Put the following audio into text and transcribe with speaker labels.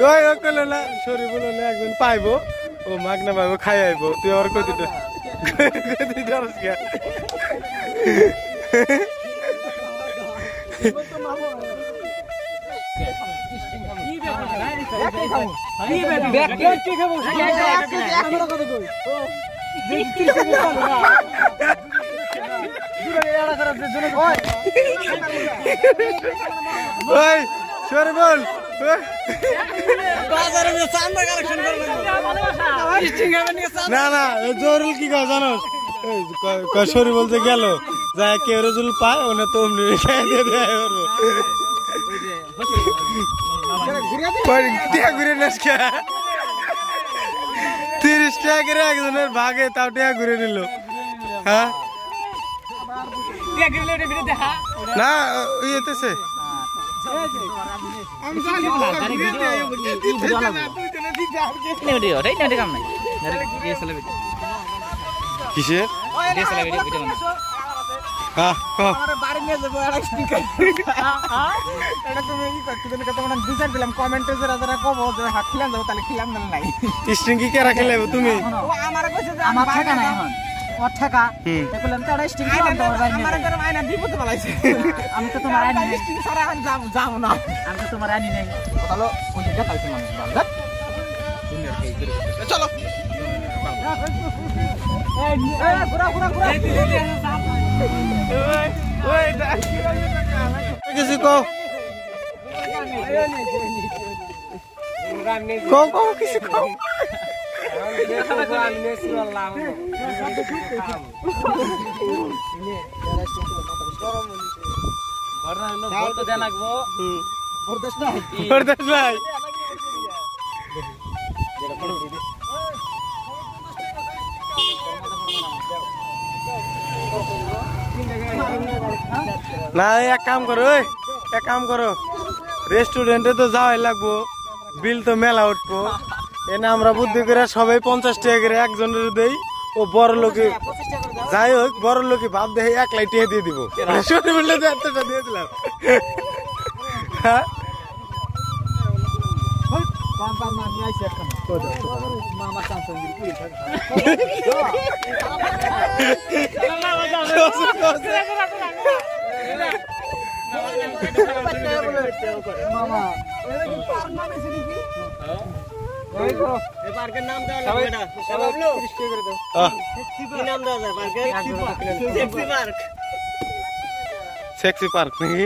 Speaker 1: ওই ও কইলো না সরি বলো না একজন পাইবো ও মাগনা পাইবো খাই আইবো তুই আর কইতে কইতে জানিস কি ওই সরি বল না না জরুল কি কয় জানো সরি বলতে গেল যা কেউ রজুল পায় ওনে তো অমনি দিয়ে দেয় ঘুরে নাস 30 টাকা করে একজনের ভাগে তাও টাকা ঘুরে নিল হ্যাঁ না ইয়েতেছে কিসের তুমি
Speaker 2: আমি তো তোমার যাবো না আমি তো তোমার আনি নাই চলো
Speaker 1: কিছু কো কিছু কো না এক কাম করো রেস্টুরেন্টে তো যাওয়াই লাগবো বিল তো মেলা উঠবো এনে আমরা বুদ্ধি করে সবাই 50 টাকা করে একজনের দেই ও বড় লোকে যাই হোক বড় লোকে ভাব দেখে 1 লাখ টাকা দিয়ে দিব রেস্টুরেন্টে তো এতটা দিয়ে দিলাম হ্যাঁ সেক্সি পার্ক নাকি